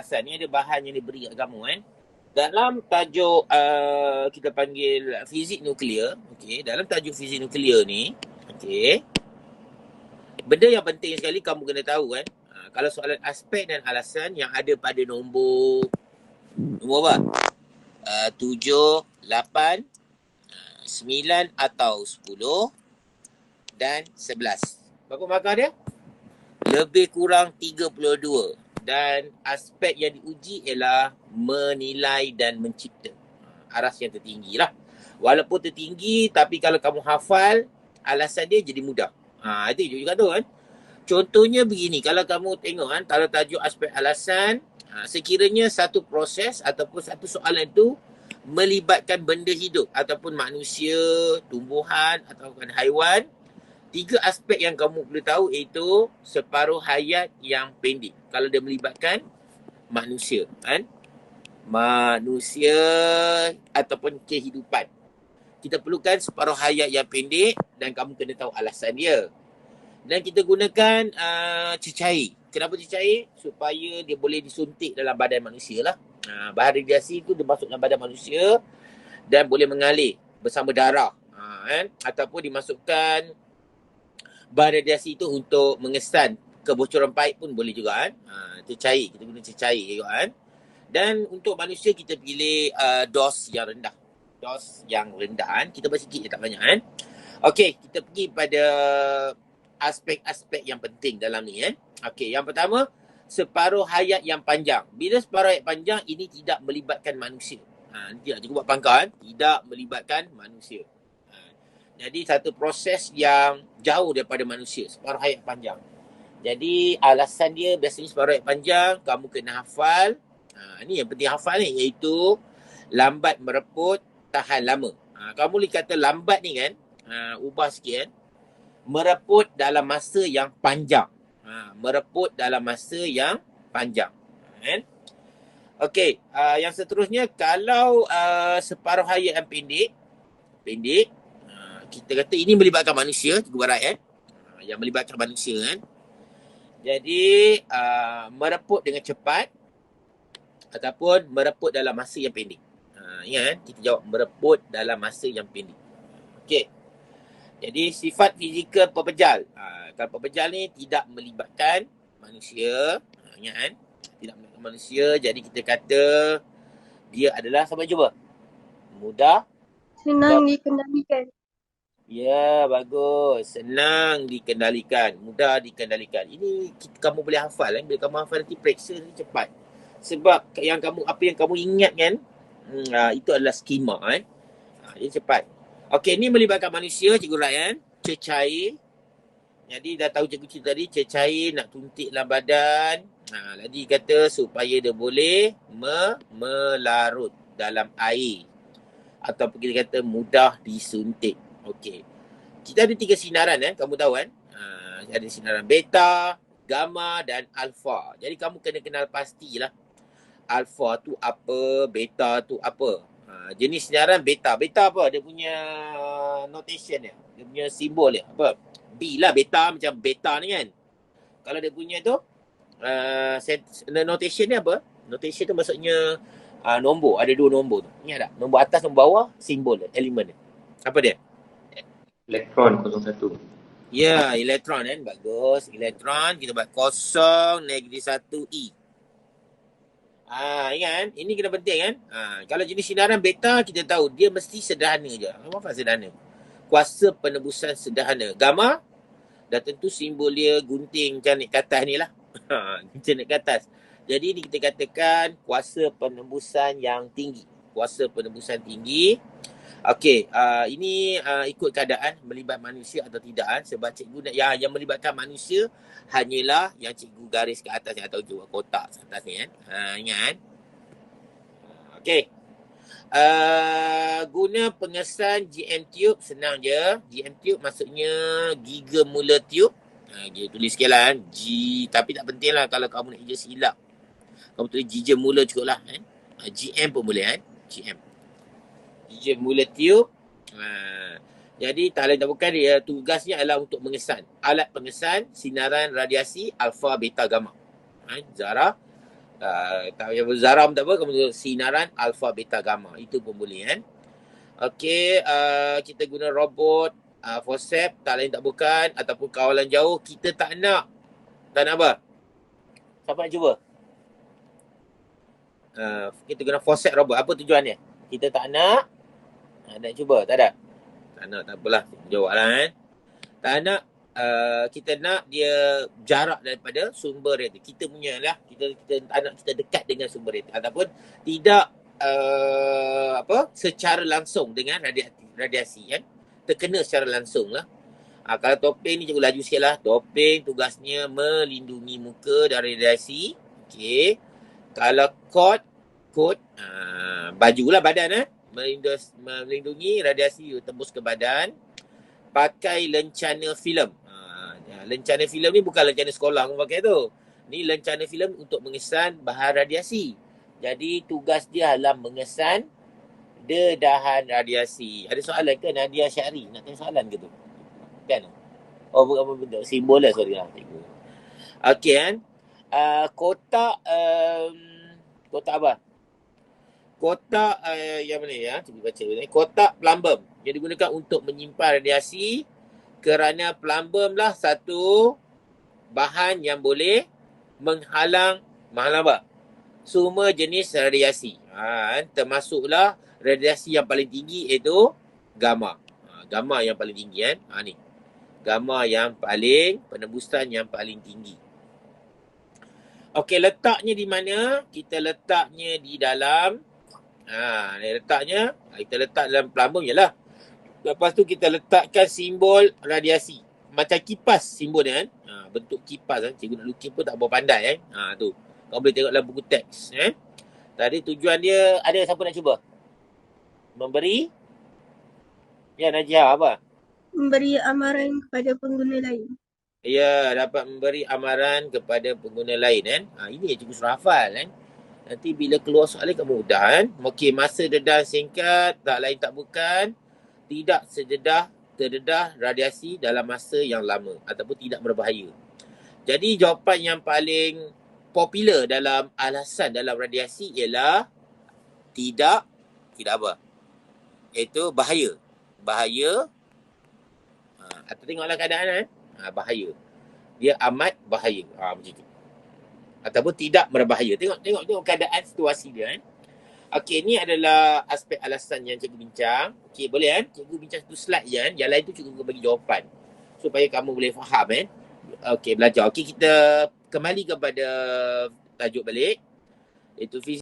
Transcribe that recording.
alasan. Ni ada bahan yang diberi kat kamu kan. Dalam tajuk kita panggil fizik nuklear, okey, dalam tajuk fizik nuklear ni, okey, benda yang penting sekali kamu kena tahu kan. Kalau soalan aspek dan alasan yang ada pada nombor apa? 7, 8, 9 atau 10 dan 11. Berapa markah dia? Lebih kurang 32. Dan aspek yang diuji ialah menilai dan mencipta. Aras yang tertinggi lah. Walaupun tertinggi, tapi kalau kamu hafal, alasan dia jadi mudah. Itu juga tu kan. Contohnya begini, kalau kamu tengok kan, kalau tajuk aspek alasan, sekiranya satu proses ataupun satu soalan itu melibatkan benda hidup ataupun manusia, tumbuhan ataupun haiwan, 3 aspek yang kamu perlu tahu iaitu separuh hayat yang pendek. Kalau dia melibatkan manusia, kan? Manusia ataupun kehidupan. Kita perlukan separuh hayat yang pendek dan kamu kena tahu alasan dia. Dan kita gunakan cecair. Kenapa cecair? Supaya dia boleh disuntik dalam badan manusia lah. Bahan radiasi itu dia masuk dalam badan manusia dan boleh mengalir bersama darah. Kan? Ataupun dimasukkan bahan radiasi itu untuk mengesan kebocoran paip pun boleh juga kan. Cecair, kita guna cecair juga kan. Dan untuk manusia kita pilih dos yang rendah. Dos yang rendah kan. Kita buat sikit je, tak banyak kan. Okey, kita pergi pada aspek-aspek yang penting dalam ni kan. Okey, yang pertama, separuh hayat yang panjang. Bila separuh hayat panjang, ini tidak melibatkan manusia. Ini tidak cukup buat pangkal kan. Tidak melibatkan manusia. Jadi satu proses yang jauh daripada manusia, separuh hayat panjang. Jadi alasan dia biasanya separuh hayat panjang, kamu kena hafal. Ni yang penting hafal ni, iaitu lambat mereput, tahan lama. Kamu boleh kata lambat ni kan, ubah sikit kan. Mereput dalam masa yang panjang. Mereput dalam masa yang panjang. Kan? Okey, yang seterusnya, kalau separuh hayat yang pendek, kita kata ini melibatkan manusia, cikgu barat kan. Yang melibatkan manusia kan. Jadi, mereput dengan cepat ataupun mereput dalam masa yang pendek. Ingat kan, kita jawab mereput dalam masa yang pendek. Okey. Jadi, sifat fizikal pepejal. Kalau pepejal ni tidak melibatkan manusia. Ingat kan, tidak melibatkan manusia. Jadi, kita kata dia adalah, sama cuba, mudah, senang dikendalikan. Ya, bagus. Senang dikendalikan. Mudah dikendalikan. Ini kamu boleh hafal kan. Bila kamu hafal nanti periksa ni cepat. Sebab apa yang kamu ingat kan, itu adalah skema kan. Jadi cepat. Okey, ni melibatkan manusia, Cikgu Ryan. Cecair. Jadi dah tahu cikgu cerita tadi, cecair nak tuntik dalam badan. Lagi kata supaya dia boleh melarut dalam air. Ataupun kita kata mudah disuntik. Okey. Kita ada 3 sinaran kamu tahu kan? Ada sinaran beta, gamma dan alfa. Jadi kamu kena kenal pastilah alfa tu apa, beta tu apa. Jenis sinaran beta. Beta apa? Dia punya notation dia. Dia punya simbol dia. Apa? B lah, beta macam beta ni kan. Kalau dia punya tu notation dia apa? Notation tu maksudnya nombor. Ada 2 nombor tu. Ingat tak? Nombor atas, nombor bawah, simbol dia, elemen dia. Apa dia? Elektron 01. Ya, elektron kan. Bagus. Elektron kita buat kosong negatif 1 E. Ingat kan? Ini kena penting kan? Kalau jenis sinaran beta kita tahu dia mesti sederhana je. Apa sederhana? Kuasa penebusan sederhana. Gamma dah tentu simbol dia gunting macam naik ke atas ni lah. Macam naik ke atas. Jadi ni kita katakan kuasa penembusan yang tinggi. Kuasa penembusan tinggi. Okey, ini ikut keadaan melibat manusia atau tidak kan. Sebab cikgu yang melibatkan manusia hanyalah yang cikgu garis ke atas, yang tahu juga kotak atas ni kan. Ingat kan? Okey. Guna pengesan GM tube senang je. GM tube maksudnya giga mula tube. Dia tulis sikit lah kan. Tapi tak penting lah kalau kamu nak hijau silap. Kamu tulis giga mula cukup lah kan. GM pun boleh kan. GM. Giga mula tube. Jadi tak lain tak bukan, dia tugasnya adalah untuk mengesan. Alat pengesan sinaran radiasi alfa, beta, gamma. Zarah Tak payah zaram tak apa, kamu sinaran alfa beta gamma. Itu pun boleh kan. Okey, kita guna robot, forceps, tak lain tak bukan, ataupun kawalan jauh, kita tak nak apa? Siapa nak cuba? Kita guna forceps robot. Apa tujuannya? Kita tak nak, nak cuba? Tak ada? Tak nak, tak apalah. Jawablah kan. Tak nak, kita nak dia jarak daripada sumber reaktor. Kita punya lah, kita tak nak kita dekat dengan sumber reaktor. Ataupun tidak secara langsung dengan radiasi kan. Terkena secara langsung lah. Kalau topeng ni cikgu laju sikit lah. Topeng tugasnya melindungi muka dari radiasi. Okey. Kalau coat baju lah badan melindungi radiasi tembus ke badan. Pakai lencana filem. Lencana filem ni bukan lencana sekolah kamu pakai tu. Ni lencana filem untuk mengesan bahan radiasi. Jadi tugas dia adalah mengesan dedahan radiasi. Ada soalan ke Nadia Syari? Nak tanya soalan ke tu? Kan? Oh, bukan apa benda. Simbol lah, sorry lah. Okey kan? Kotak apa? Kotak yang mana ya? Cuba baca. Kotak plumbum yang digunakan untuk menyimpan radiasi kerana plumbum lah satu bahan yang boleh menghalang apa? Semua jenis radiasi. Termasuklah radiasi yang paling tinggi iaitu gamma. Gamma yang paling tinggi kan. Ni. Gamma yang paling, penembusan yang paling tinggi. Okey, letaknya di mana? Kita letaknya di dalam kita letak dalam plumbum je lah. Lepas tu kita letakkan simbol radiasi. Macam kipas simbol dia kan. Bentuk kipas kan. Cikgu nak lukis pun tak berapa pandai kan. Tu. Kau boleh tengok dalam buku teks. Tadi tujuan dia, ada siapa nak cuba? Memberi? Ya, Najia apa? Memberi amaran kepada pengguna lain. Ya, dapat memberi amaran kepada pengguna lain kan. Ini cikgu suruh hafal kan. Nanti bila keluar soalan kamu mudah kan. Okey, masa dedah singkat, tak lain tak bukan. Tidak terdedah radiasi dalam masa yang lama ataupun tidak berbahaya. Jadi jawapan yang paling popular dalam alasan dalam radiasi ialah tidak apa? Iaitu bahaya. Bahaya. Atau tengoklah keadaan kan. Bahaya. Dia amat bahaya. Macam tu. Ataupun tidak berbahaya. Tengok keadaan situasi dia kan. Okey, ni adalah aspek alasan yang cikgu bincang. Okey, boleh kan? Cikgu bincang satu slide je kan. Yang lain tu cikgu bagi jawapan. Supaya kamu boleh faham kan. Okey, belajar. Okey, kita kembali kepada tajuk balik. Iaitu fizik.